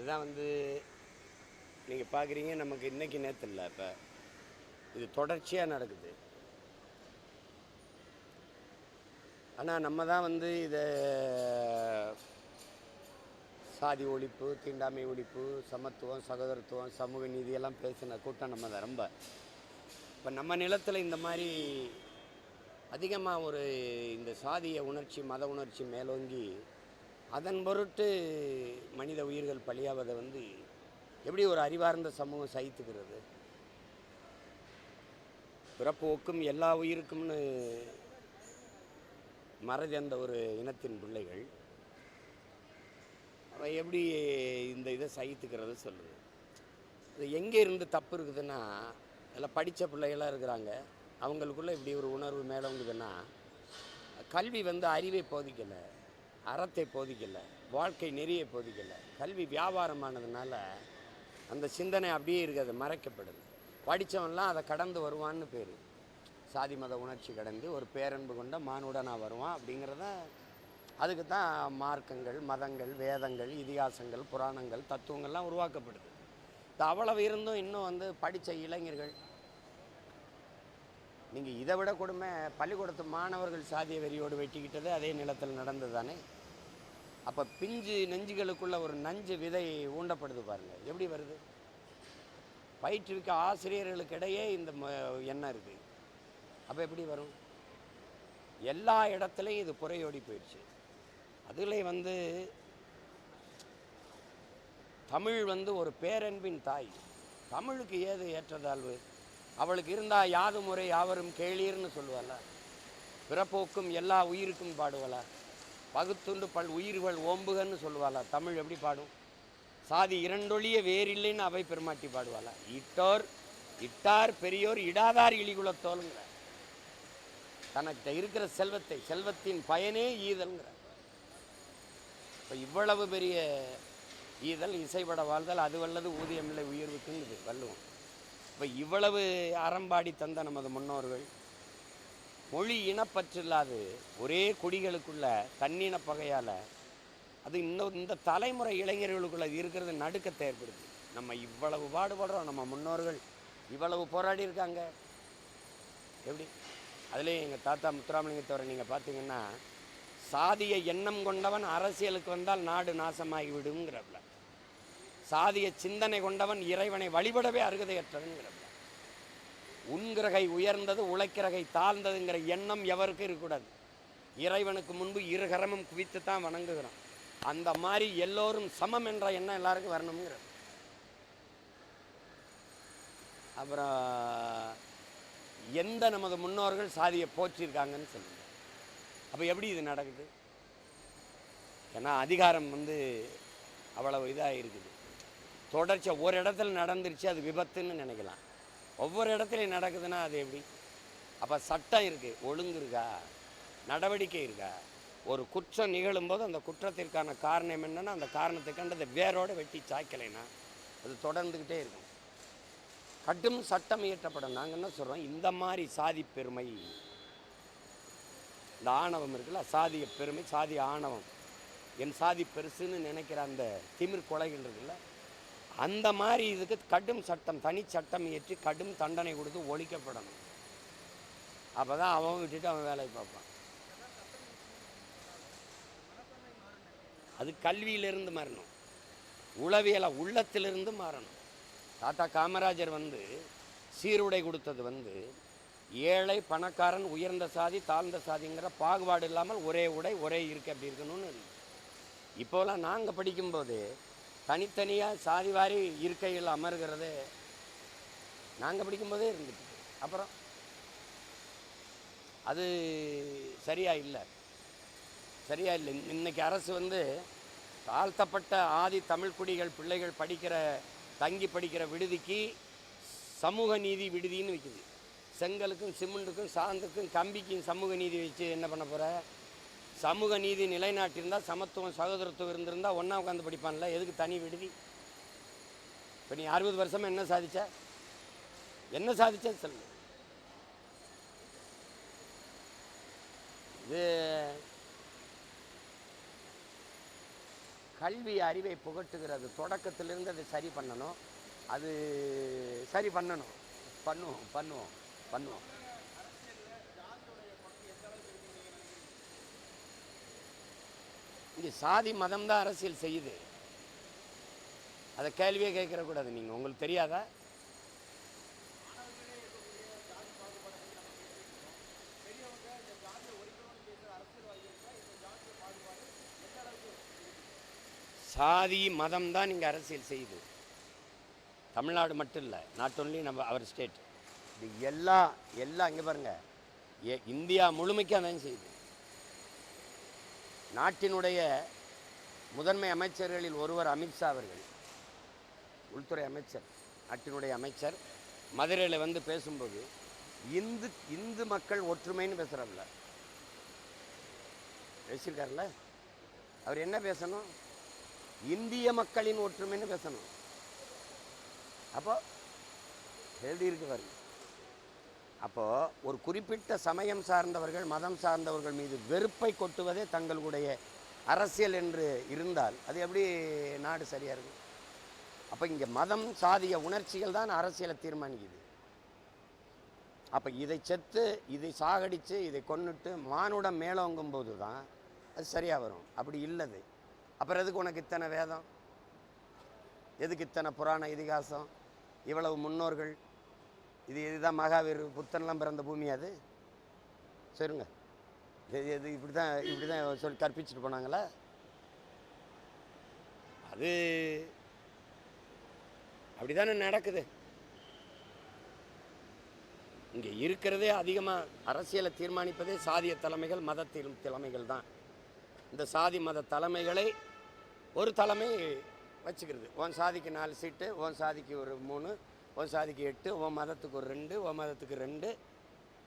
இதுதான் நீங்கள் பார்க்குறீங்க. நமக்கு இன்றைக்கி நேற்று இல்லை, இப்போ இது தொடர்ச்சியாக நடக்குது. ஆனால் நம்ம தான் இதை சாதி ஒழிப்பு, தீண்டாமை ஒழிப்பு, சமத்துவம், சகோதரத்துவம், சமூக நீதியெல்லாம் பேசின கூட்டம் நம்ம தான் ரொம்ப. இப்போ நம்ம நிலத்தில் இந்த மாதிரி அதிகமாக இந்த சாதிய உணர்ச்சி, மத உணர்ச்சி மேலோங்கி அதன் பொருட்டு மனித உயிர்கள் பலியாவதை எப்படி ஒரு அறிவார்ந்த சமூகம் சகித்துக்கிறது? பிறப்பு ஒக்கும் எல்லா உயிருக்கும்னு மறந்த ஒரு இனத்தின் பிள்ளைகள் அவன் எப்படி இந்த இதை சகித்துக்கிறது சொல்லுது. இது எங்கே இருந்து தப்பு இருக்குதுன்னா, அதில் படித்த பிள்ளைகளாக இருக்கிறாங்க, அவங்களுக்குள்ளே இப்படி ஒரு உணர்வு மேலோங்குதுன்னா, கல்வி அறிவை போதிக்கலை, அறத்தை போதிக்கலை, வாழ்க்கை நெறியை போதிக்கலை. கல்வி வியாபாரமானதுனால அந்த சிந்தனை அப்படியே இருக்காது, மறைக்கப்படுது. படித்தவன்லாம் அதை கடந்து வருவான்னு பேர். சாதி மத உணர்ச்சி கடந்து ஒரு பேரன்பு கொண்ட மானுடனாக வருவான் அப்படிங்கிறத. அதுக்கு தான் மார்க்கங்கள், மதங்கள், வேதங்கள், இதிகாசங்கள், புராணங்கள், தத்துவங்கள்லாம் உருவாக்கப்படுது. இது அவ்வளவு இருந்தும் இன்னும் படித்த இளைஞர்கள், நீங்கள் இதை விட கொடுமை, பள்ளிக்கூடத்து மாணவர்கள் சாதிய வெறியோடு வெட்டிக்கிட்டது அதே நிலத்தில் நடந்தது தானே. அப்போ பிஞ்சு நெஞ்சுகளுக்குள்ள ஒரு நஞ்சு விதை ஊண்டப்படுது பாருங்கள், எப்படி வருது? பயிற்றுவிக்க ஆசிரியர்களுக்கு இடையே இந்த எண்ணம் இருக்குது. அப்போ எப்படி வரும்? எல்லா இடத்துலையும் இது புறையோடி போயிடுச்சு. அதில் தமிழ் ஒரு பேரன்பின் தாய். தமிழுக்கு ஏது ஏற்றதாழ்வு? அவளுக்கு இருந்தால் யாது முறை யாவரும் கேளீர்னு சொல்லுவாள? பிறப்போக்கும் எல்லா உயிருக்கும் பாடுவாளா? பகுத்துண்டு பல் உயிர்கள் ஓம்புகன்னு சொல்லுவாளா? தமிழ் எப்படி பாடும்? சாதி இரண்டொழிய வேறில்லைன்னு அவை பெருமாட்டி பாடுவாளா? இட்டார் பெரியோர் இடாதார் இழிகுலத்தோலுங்கிற. தனக்கு இருக்கிற செல்வத்தை, செல்வத்தின் பயனே ஈதல்ங்கிற. இப்போ இவ்வளவு பெரிய ஈதல், இசைப்பட வாழ்தல், அது வல்லது ஊதியமில்லை உயர்வுக்குங்குது வள்ளுவம். இப்போ இவ்வளவு அறம்பாடி தந்த நமது முன்னோர்கள் மொழி இனப்பற்றில்லாது ஒரே குடிகளுக்குள்ள தன்னின பகையால் அது இந்த தலைமுறை இளைஞர்களுக்குள்ள இருக்கிறது நடுக்கத்தை ஏற்படுது. நம்ம இவ்வளவு பாடுபடுறோம், நம்ம முன்னோர்கள் இவ்வளவு போராடி இருக்காங்க. எப்படி? அதுலேயும் எங்கள் தாத்தா முத்துராமலிங்கத்தவரை நீங்கள் பார்த்தீங்கன்னா, சாதிய எண்ணம் கொண்டவன் அரசியலுக்கு வந்தால் நாடு நாசமாகி விடுங்கிறப்பல, சாதிய சிந்தனை கொண்டவன் இறைவனை வழிபடவே அருகதையற்றவன்கிறப்பல, உண்கிரகை உயர்ந்தது உழைக்கிறகை தாழ்ந்ததுங்கிற எண்ணம் எவருக்கு இருக்கக்கூடாது. இறைவனுக்கு முன்பு இருகரமும் குவித்து தான் வணங்குகிறோம். அந்த மாதிரி எல்லோரும் சமம் என்ற எண்ணம் எல்லாருக்கும் வரணுங்கிற. அப்புறம் எந்த நமது முன்னோர்கள் சாதியை போற்றிருக்காங்கன்னு சொல்லுங்க. அப்போ எப்படி இது நடக்குது? ஏன்னா அதிகாரம் அவ்வளவு இதாக இருக்குது. தொடர்ச்சியாக ஒரு இடத்துல நடந்துருச்சு, அது விபத்துன்னு நினைக்கலாம். ஒவ்வொரு இடத்துலையும் நடக்குதுன்னா அது எப்படி? அப்போ சட்டம் இருக்குது, ஒழுங்கு இருக்கா, நடவடிக்கை இருக்கா? ஒரு குற்றம் நிகழும்போது அந்த குற்றத்திற்கான காரணம் என்னென்னா, அந்த காரணத்தை கண்டு அதை வேரோடு வெட்டி சாய்க்கலைன்னா அது தொடர்ந்துக்கிட்டே இருக்கும். கடும் சட்டம் இயற்றப்படும். நாங்கள் என்ன சொல்கிறோம், இந்த மாதிரி சாதி பெருமை, இந்த ஆணவம் இருக்குல்ல, சாதிய பெருமை, சாதிய ஆணவம், என் சாதி பெருசுன்னு நினைக்கிற அந்த திமிர் கொலைகள் இருக்குல்ல, அந்த மாதிரி இதுக்கு கடும் சட்டம், தனி சட்டம் இயற்றி கடும் தண்டனை கொடுத்து ஒழிக்கப்படணும். அப்போ தான் அவன் விட்டுட்டு அவன் வேலையை பார்ப்பான். அது கல்வியிலிருந்து மாறணும், உளவியலை உள்ளத்திலிருந்து மாறணும். தாத்தா காமராஜர் சீருடை கொடுத்தது ஏழை பணக்காரன், உயர்ந்த சாதி தாழ்ந்த சாதிங்கிற பாகுபாடு இல்லாமல் ஒரே உடை ஒரே இருக்கு அப்படி இருக்கணும்னு இருக்கு. இப்போலாம் நாங்கள் படிக்கும்போது தனித்தனியாக சாதி வாரி இருக்கையில் அமர்கிறது நாங்கள் படிக்கும்போதே இருந்துச்சு. அப்புறம் அது சரியா இல்லை. இன்றைக்கி அரசு தாழ்த்தப்பட்ட ஆதி தமிழ் குடிகள் பிள்ளைகள் தங்கி படிக்கிற விடுதிக்கு சமூக நீதி விடுதின்னு வைக்குது. செங்கலுக்கும் சிமெண்ட்டுக்கும் சாந்துக்கும் கம்பிக்கும் சமூக நீதி வச்சு என்ன பண்ண போகிற? சமூக நீதி நிலைநாட்டியிருந்தால், சமத்துவம் சகோதரத்துவம் இருந்திருந்தால் ஒன்றா உட்காந்து படிப்பான்ல, எதுக்கு தனி விடுதி? இப்போ நீ 60 வருஷமாக என்ன சாதிச்ச சொல்லு. இது கல்வி அறிவை புகட்டுகிறது. தொடக்கத்திலிருந்து அதை சரி பண்ணணும். அது சரி பண்ணணும். பண்ணுவோம். இங்கே சாதி மதம் தான் அரசியல் செய்யுது. அதை கேள்வியே கேட்கற கூடாது. நீங்கள் உங்களுக்கு தெரியாதா? சாதி மதம் தான் இங்கே அரசியல் செய்யுது. தமிழ்நாடு மட்டும் இல்லை, நாட் ஒன்லி நம்ம அவர் ஸ்டேட். இது எல்லாம் இங்கே பாருங்கள், இந்தியா முழுமைக்கு அதான் செய்யுது. நாட்டினுடைய முதன்மை அமைச்சர்களில் ஒருவர் அமித்ஷா அவர்கள், உள்துறை அமைச்சர், நாட்டினுடைய அமைச்சர், மதுரையில் வந்து பேசும்போது இந்து மக்கள் ஒற்றுமைன்னு பேசுகிறார்ல, பேசியிருக்காருல்ல. அவர் என்ன பேசணும்? இந்திய மக்களின் ஒற்றுமைன்னு பேசணும். அப்போ எழுதியிருக்கு பாருங்க. அப்போது ஒரு குறிப்பிட்ட சமயம் சார்ந்தவர்கள், மதம் சார்ந்தவர்கள் மீது வெறுப்பை கொட்டுவதே தங்களுடைய அரசியல் என்று இருந்தால் அது எப்படி நாடு சரியாக இருக்கும்? அப்போ இங்கே மதம் சாதிய உணர்ச்சிகள் தான் அரசியலை தீர்மானிக்குது. அப்போ இதை செத்து, இதை சாகடித்து, இதை கொன்னுட்டு மானுடம் மேலோங்கும் போது தான் அது சரியாக வரும். அப்படி இல்லது. அப்புறம் எதுக்கு உனக்கு இத்தனை வேதம், எதுக்கு இத்தனை புராண இதிகாசம், இவ்வளவு முன்னோர்கள், இதுதான் மகாவீர் புத்தன்லாம் பிறந்த பூமி அது? சரிங்க, இது இப்படி தான் சொல்லி கற்பிச்சுட்டு போனாங்களா? அது அப்படி தானே நடக்குது. இங்கே இருக்கிறதே அதிகமாக அரசியலை தீர்மானிப்பதே சாதிய தலைமைகள், மத தலைமைகள் தான். இந்த சாதி மத தலைமைகளை ஒரு தலைமை வச்சுக்கிறது. உன் சாதிக்கு 4 சீட்டு, உன் சாதிக்கு ஒரு 3, உன் சாதிக்கு 8, உன் மதத்துக்கு ஒரு 2, உன் மதத்துக்கு 2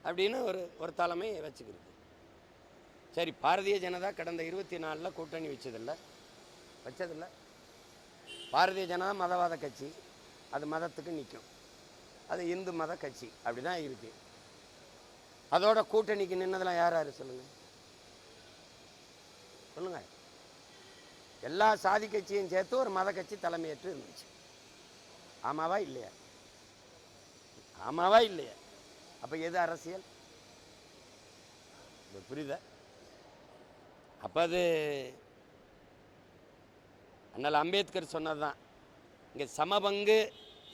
அப்படின்னு ஒரு தலைமை வச்சுக்கிறது. சரி, பாரதிய ஜனதா கடந்த 24 கூட்டணி வச்சதில்லை. பாரதிய ஜனதா மதவாத கட்சி, அது மதத்துக்கு நிற்கும். அது இந்து மத கட்சி, அப்படி தான் இருக்குது. அதோட கூட்டணிக்கு நின்னதெல்லாம் யார் சொல்லுங்கள்? எல்லா சாதி கட்சியும் சேர்த்து ஒரு மத கட்சி தலைமையேற்று இருந்துச்சு. ஆமாவா இல்லையா? அப்போ எது அரசியல்? புரியுதா? அப்போ அது அண்ணல் அம்பேத்கர் சொன்னது தான். இங்கே சமபங்கு,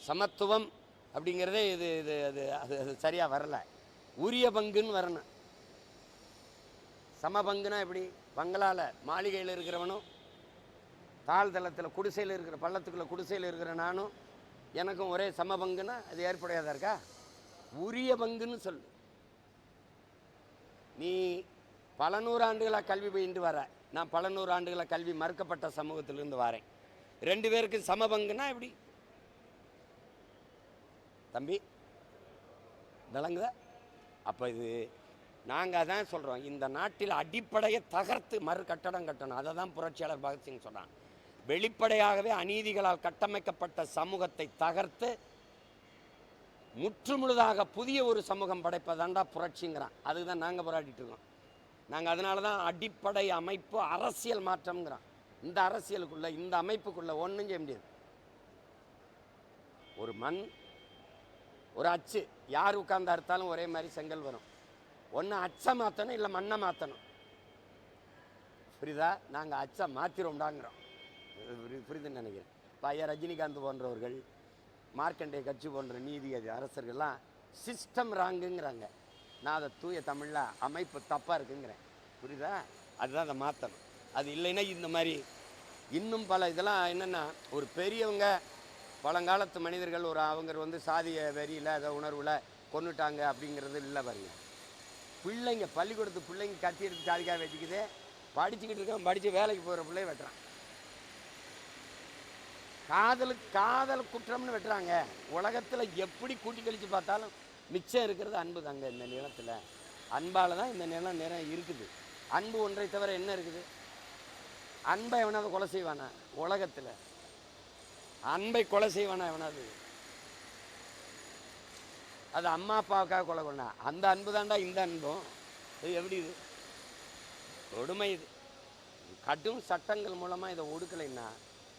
சமத்துவம் அப்படிங்கிறதே அது சரியாக வரல. உரிய பங்குன்னு வரணும். சமபங்குனா எப்படி? பங்களால் மாளிகையில் இருக்கிறவனும், தாழ்தளத்தில் குடிசையில் இருக்கிற, பள்ளத்துக்குள்ளே குடிசையில் இருக்கிற நானும், எனக்கும் ஒரே சமபங்குன்னா அது ஏற்புடையதாக இருக்கா? உரிய பங்குன்னு சொல்லு. நீ பல நூறாண்டுகளாக கல்வி பயின்று வர, நான் பல நூறாண்டுகளாக கல்வி மறுக்கப்பட்ட சமூகத்திலிருந்து வரேன். 2 பேருக்கு சமபங்குன்னா எப்படி தம்பி? விளங்குதா? அப்போ இது நாங்கள் அதான் சொல்கிறோம், இந்த நாட்டில் அடிப்படையை தகர்த்து மறு கட்டடம் கட்டணும். அதை தான் புரட்சியாளர் பகத்சிங் சொன்னான். வெளிப்படையாகவே அநீதிகளால் கட்டமைக்கப்பட்ட சமூகத்தை தகர்த்து முற்றுமுழுதாக புதிய ஒரு சமூகம் படைப்பதாண்டா புரட்சிங்கிறான். அதுதான் நாங்கள் போராடிட்டு இருக்கோம். நாங்கள் அதனால தான் அடிப்படை அமைப்பு அரசியல் மாற்றம்ங்கிறோம். இந்த அரசியலுக்குள்ளே, இந்த அமைப்புக்குள்ளே ஒன்றும் செய்ய முடியாது. ஒரு மண், ஒரு அச்சு, யார் உட்கார்ந்து அறுத்தாலும் ஒரே மாதிரி செங்கல் வரும். ஒன்று அச்சை மாற்றணும், இல்லை மண்ணை மாற்றணும். புரியுதா? நாங்கள் அச்சை மாற்றிரோம்டாங்கிறோம். புரியுதுன்னு நினைக்கிறேன். இப்போ ஐயா ரஜினிகாந்த் போன்றவர்கள், மார்க்கண்டே கட்சி போன்ற நீதி அரசர்கள்லாம் சிஸ்டம் ராங்குங்கிறாங்க. நான் அதை தூய தமிழில் அமைப்பு தப்பாக இருக்குங்கிறேன். புரியுதா? அதுதான் அதை மாற்றணும். அது இல்லைன்னா இந்த மாதிரி இன்னும் பல இதெல்லாம் என்னென்னா, ஒரு பெரியவங்க பழங்காலத்து மனிதர்கள் அவங்க சாதிய வெறியில் அதை உணர்வில் கொண்டுட்டாங்க அப்படிங்கிறது இல்லை பாருங்க. பிள்ளைங்க பள்ளிக்கூடத்து பிள்ளைங்க கத்தி எடுத்து சாதிக்காக வச்சுக்குது. படிச்சுக்கிட்டு இருக்கான், படித்து வேலைக்கு போகிற பிள்ளைய வெட்டுறான். காதல் குற்றம்னு வெட்டுறாங்க. உலகத்தில் எப்படி கூட்டி கழித்து பார்த்தாலும் மிச்சம் இருக்கிறது அன்பு தாங்க. இந்த நிலத்தில் அன்பால் தான் இந்த நிலம் நிறைய இருக்குது. அன்பு ஒன்றை தவிர என்ன இருக்குது? அன்பை எவனாவது கொலை செய்வானா? உலகத்தில் அன்பை கொலை செய்வானா எவனாவது? அது அம்மா அப்பாவுக்காக கொலை பண்ணா அந்த அன்பு தாண்டா இந்த அன்பும். இது எப்படி? இது கொடுமை. இது கடும் சட்டங்கள் மூலமாக இதை ஒடுக்கலைன்னா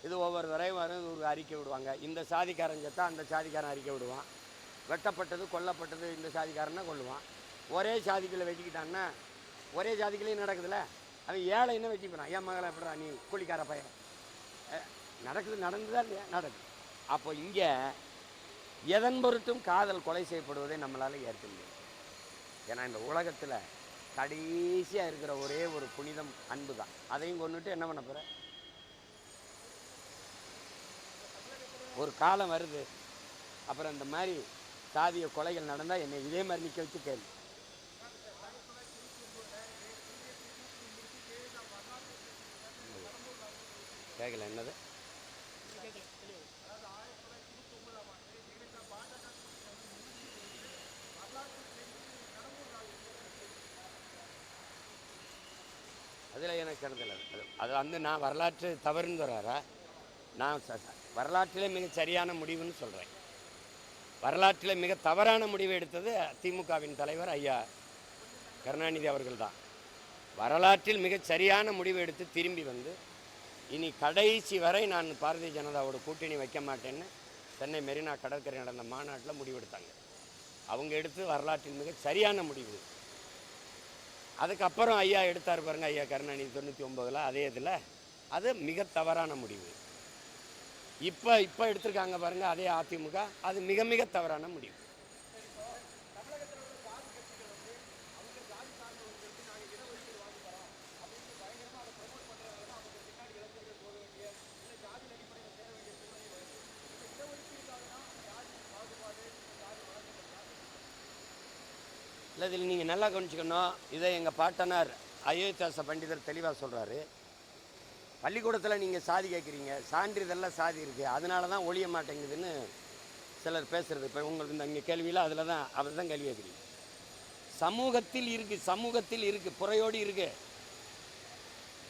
இது ஒவ்வொரு தடவையும் வரும், ஒரு அறிக்கை விடுவாங்க. இந்த சாதிக்காரன் செத்தா அந்த சாதிக்காரன் அறிக்கை விடுவான். வெட்டப்பட்டது கொல்லப்பட்டது இந்த சாதிக்காரன்னா கொள்ளுவான். ஒரே சாதிகளை வெட்டிக்கிட்டான்னா ஒரே ஜாதிகளையும் நடக்குதுல்ல. அவன் ஏழை என்ன வெட்டி போகிறான். என் மகளை எப்படா நீ கூலிக்கார பையன் நடந்துதான் இல்லையா? நடக்குது. அப்போ இங்கே எதன் பொருட்டும் காதல் கொலை செய்யப்படுவதை நம்மளால் ஏற்க முடியும். ஏன்னா இந்த உலகத்தில் கடைசியாக இருக்கிற ஒரே ஒரு புனிதம் அன்பு தான். அதையும் கொண்டுட்டு என்ன பண்ண போகிற? ஒரு காலம் வருது, அப்புறம் இந்த மாதிரி சாதிய கொலைகள் நடந்தால் என்னை இதே மாதிரி நிற்க வச்சு கேள்வி கேட்கல. என்னது? அதில் எனக்கு கருதலை. அது வந்து நான் வரலாற்று தவறுன்னு வர்றாரா? நான் வரலாற்றிலே மிக சரியான முடிவுன்னு சொல்கிறேன். வரலாற்றில் மிக தவறான முடிவு எடுத்தது திமுகவின் தலைவர் ஐயா கருணாநிதி அவர்கள் தான். வரலாற்றில் மிக சரியான முடிவு எடுத்து திரும்பி வந்து இனி கடைசி வரை நான் பாரதிய ஜனதாவோட கூட்டணி வைக்க மாட்டேன்னு சென்னை மெரினா கடற்கரை நடந்த மாநாட்டில் முடிவெடுத்தாங்க. அவங்க எடுத்து வரலாற்றில் மிக சரியான முடிவு. அதுக்கப்புறம் ஐயா எடுத்தார் பாருங்க, ஐயா கருணாநிதி 99 அதே இதில், அது மிக தவறான முடிவு. இப்போ எடுத்திருக்காங்க பாருங்க அதே அதிமுக, அது மிக மிக தவறான முடிவு. இல்லை, இதில் நீங்கள் நல்லா கவனிச்சுக்கணும். இதை எங்கள் பாட்டனார் அயோத்தியாச பண்டிதர் தெளிவாக சொல்கிறாரு. பள்ளிக்கூடத்தில் நீங்கள் சாதி கேட்குறீங்க, சான்றிதழில் சாதி இருக்குது, அதனால தான் ஒழிய மாட்டேங்குதுன்னு சிலர் பேசுகிறது. இப்போ உங்களுக்கு இந்த இங்கே கேள்வியில் அதில் தான் அவர் தான் கேள்வி கேட்குறீங்க. சமூகத்தில் இருக்குது, புறையோடு இருக்குது.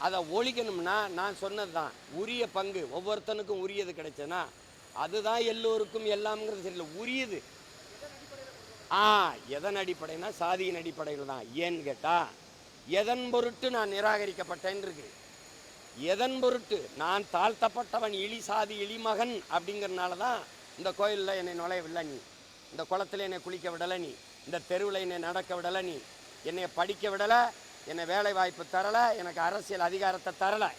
அதை ஒழிக்கணும்னா நான் சொன்னது தான், உரிய பங்கு ஒவ்வொருத்தனுக்கும் உரியது கிடைச்சதுன்னா அதுதான் எல்லோருக்கும் எல்லாம்ங்கிறது சரியில்லை, உரியது. எதன் அடிப்படைனா சாதியின் அடிப்படையில் தான். ஏன்னு கேட்டால் எதன் பொருட்டு நான் நிராகரிக்கப்பட்டேன் இருக்கு. எதன் பொருட்டு நான் தாழ்த்தப்பட்டவன், இழி சாதி இழிமகன் அப்படிங்கிறனால தான் இந்த கோயிலில் என்னை நுழையவில்லை நீ, இந்த குளத்தில் என்னை குளிக்க விடலை நீ, இந்த தெருவில் என்னை நடக்க விடலை நீ, என்னை படிக்க விடலை, என்னை வேலை வாய்ப்பு தரலை, எனக்கு அரசியல் அதிகாரத்தை தரலை.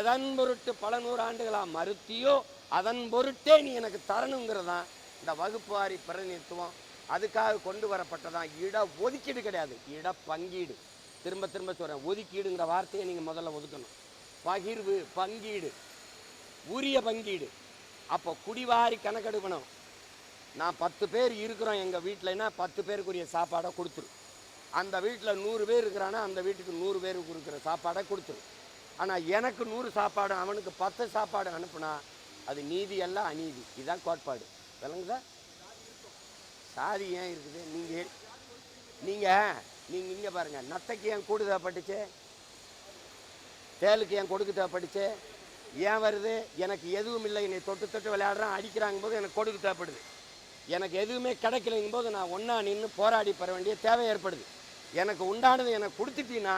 எதன் பொருட்டு பல நூறாண்டுகளாக மறுத்தியோ அதன் பொருட்டே நீ எனக்கு தரணுங்கிறதான் இந்த வகுப்பு வாரி பிரதிநிதித்துவம். அதுக்காக கொண்டு வரப்பட்டதான் இட ஒதுக்கீடு கிடையாது, இட பங்கீடு. திரும்ப திரும்ப சொல்கிறேன், ஒதுக்கீடுங்கிற வார்த்தையை நீங்கள் முதல்ல ஒதுக்கணும். பகிர்வு, பங்கீடு, உரிய பங்கீடு. அப்போ குடிவாரி கணக்கெடுக்கணும். நான் 10 பேர் இருக்கிறோம் எங்கள் வீட்டிலன்னா 10 பேருக்குரிய சாப்பாடை கொடுத்துரு. அந்த வீட்டில் 100 பேர் இருக்கிறான்னா அந்த வீட்டுக்கு 100 பேருக்கு கொடுக்குற சாப்பாடை கொடுத்துரு. ஆனால் எனக்கு 100 சாப்பாடு அவனுக்கு 10 சாப்பாடு அனுப்புனா அது நீதி அல்ல, அநீதி. இதுதான் கோட்பாடு. விளங்குதா? சாதி ஏன் இருக்குது? நீங்கள் இங்கே பாருங்கள், நத்தைக்கு ஏன் கூடு தேவைப்பட்டுச்சு, தேலுக்கு ஏன் கொடுக்கு தேவைப்பட்டுச்சு, ஏன் வருது? எனக்கு எதுவும் இல்லை, என்னை தொட்டு தொட்டு விளையாடுறான் அடிக்கிறாங்க போது எனக்கு கொடுக்கு தேவைப்படுது. எனக்கு எதுவுமே கிடைக்கலைங்கும் போது நான் ஒன்றா நின்று போராடி பெற வேண்டிய தேவை ஏற்படுது. எனக்கு உண்டானது எனக்கு கொடுத்துட்டீங்கன்னா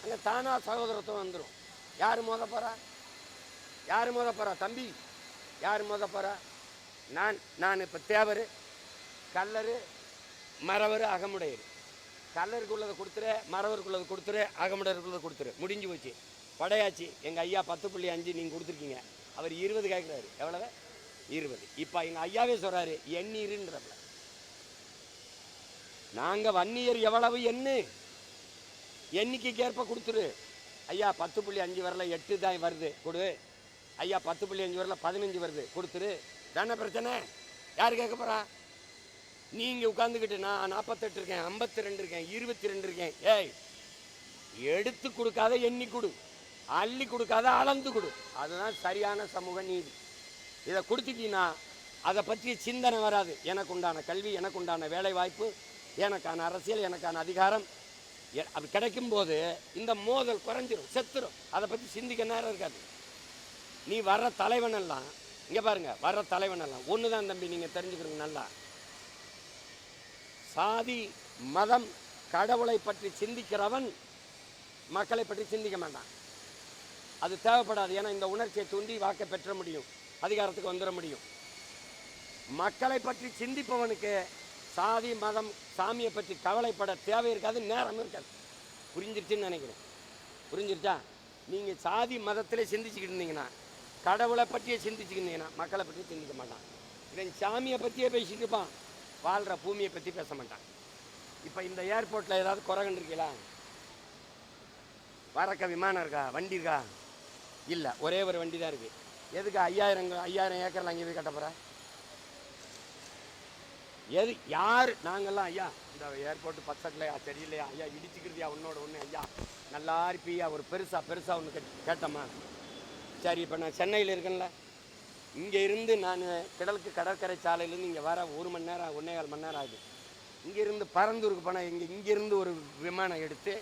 அங்கே தானாக சகோதரத்துவம் வந்துடும். யார் மோத போகிறா? தம்பி யார் மோத போகிறா? நான் இப்போ தேவர், கல்லர், மறவர், அகமுடையர். கல்லருக்கு உள்ளதை கொடுத்துரு, மறவருக்குள்ளதை கொடுத்துரு, அகமுடையருக்குள்ளதை கொடுத்துரு, முடிஞ்சு போச்சு. படையாச்சு. எங்கள் ஐயா 10.5 நீங்கள் கொடுத்துருக்கீங்க, அவர் 20 கேட்குறாரு. எவ்வளவு? 20. இப்போ எங்கள் ஐயாவே சொல்கிறாரு எண்ணீருன்றப்ப. நாங்கள் வன்னியர் எவ்வளவு எண்ணிக்கைக்கு ஏற்ப கொடுத்துரு. ஐயா 10.5 வரல 8 தான் வருது கொடு. ஐயா 10.5 வரல 15 வருது கொடுத்துரு. தானே பிரச்சனை? யார் கேட்க போகிறா? நீங்கள் உட்காந்துக்கிட்டு நான் 48 இருக்கேன், 52 இருக்கேன், 22 இருக்கேன். ஏய், எடுத்து கொடுக்காத எண்ணி கொடு, அள்ளி கொடுக்காத அளந்து கொடு. அதுதான் சரியான சமூக நீதி. இதை கொடுத்துட்டீங்கன்னா அதை பற்றி சிந்தனை வராது. எனக்கு உண்டான கல்வி, எனக்கு உண்டான வேலை வாய்ப்பு, எனக்கான அரசியல், எனக்கான அதிகாரம் அது கிடைக்கும்போது இந்த மோதல் குறைஞ்சிரும், செத்துரும். அதை பற்றி சிந்திக்க நேரம் இருக்காது. நீ வர்ற தலைவனெல்லாம் இங்கே பாருங்க, வர்ற தலைவனெல்லாம் ஒன்று தான் தம்பி, நீங்கள் தெரிஞ்சுக்கிறீங்க நல்லா. சாதி, மதம், கடவுளை பற்றி சிந்திக்கிறவன் மக்களை பற்றி சிந்திக்க மாட்டான். அது தேவைப்படாது. ஏன்னா இந்த உணர்ச்சியை தூண்டி வாக்கை பெற்ற முடியும், அதிகாரத்துக்கு வந்துட முடியும். மக்களை பற்றி சிந்திப்பவனுக்கு சாதி மதம் சாமியை பற்றி கவலைப்பட தேவை இருக்காது, நேரம் இருக்காது. புரிஞ்சிருச்சுன்னு நினைக்கிறேன். புரிஞ்சிருச்சா? நீங்கள் சாதி மதத்திலே சிந்திச்சுக்கிட்டு இருந்தீங்கன்னா, கடவுளை பற்றியே சிந்திச்சுக்கிட்டீங்கன்னா மக்களை பற்றி சிந்திக்க மாட்டான். இவன் சாமியை பற்றியே பேசிட்டு இருப்பான், வாழ்கிற பூமியை பற்றி பேச மாட்டான். இப்போ இந்த ஏர்போர்ட்டில் ஏதாவது குறை கண்டிருக்கீங்களா? வரக்க விமானம் இருக்கா, வண்டி இருக்கா? இல்லை, ஒரே ஒரு வண்டி தான் இருக்குது. எதுக்கு 5000 ஏக்கரில் அங்கே போய் கட்ட போகிற? எது யார்? நாங்கள்லாம் ஐயா இந்த ஏர்போர்ட்டு பக்கத்துலையா சரியில்லையா ஐயா, இடிச்சுக்கிறதுயா உன்னோட ஒன்று ஐயா, நல்லா இருப்பியா, ஒரு பெருசாக ஒன்று கேட்டோமா? சரி, இப்போ நான் சென்னையில் இருக்கேன்ல, இங்கே இருந்து நான் கடற்கரை சாலையிலேருந்து இங்கே வர 1 மணி நேரம் 1.25 மணி நேரம் ஆகுது. இங்கேருந்து பரந்தூருக்கு போனால் இங்கேருந்து ஒரு விமானம் எடுத்து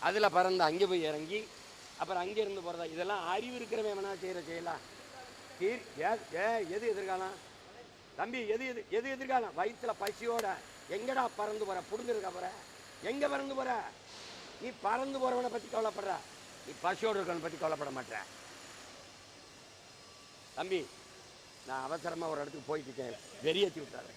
அதில் பறந்து அங்கே போய் இறங்கி அப்புறம் அங்கேருந்து போகிறதா? இதெல்லாம் அறிவு இருக்கிறவன் வேணா செய்யலாம். எது எதிர்காலம் தம்பி? எது எதிர்காலம்? வயிற்றுல பசியோட எங்கடா பறந்து போகிற? புடுங்கிருக்கா போகிற? எங்கே பறந்து போகிற? நீ பறந்து போகிறவனை பற்றி கவலைப்படுற, நீ பசியோடு இருக்கவனை பற்றி கவலைப்பட மாட்டேற. தம்பி, நான் அவசரமாக ஒரு இடத்துக்கு போயிட்டு இருக்கேன், வெறியேற்றி விட்டாரு.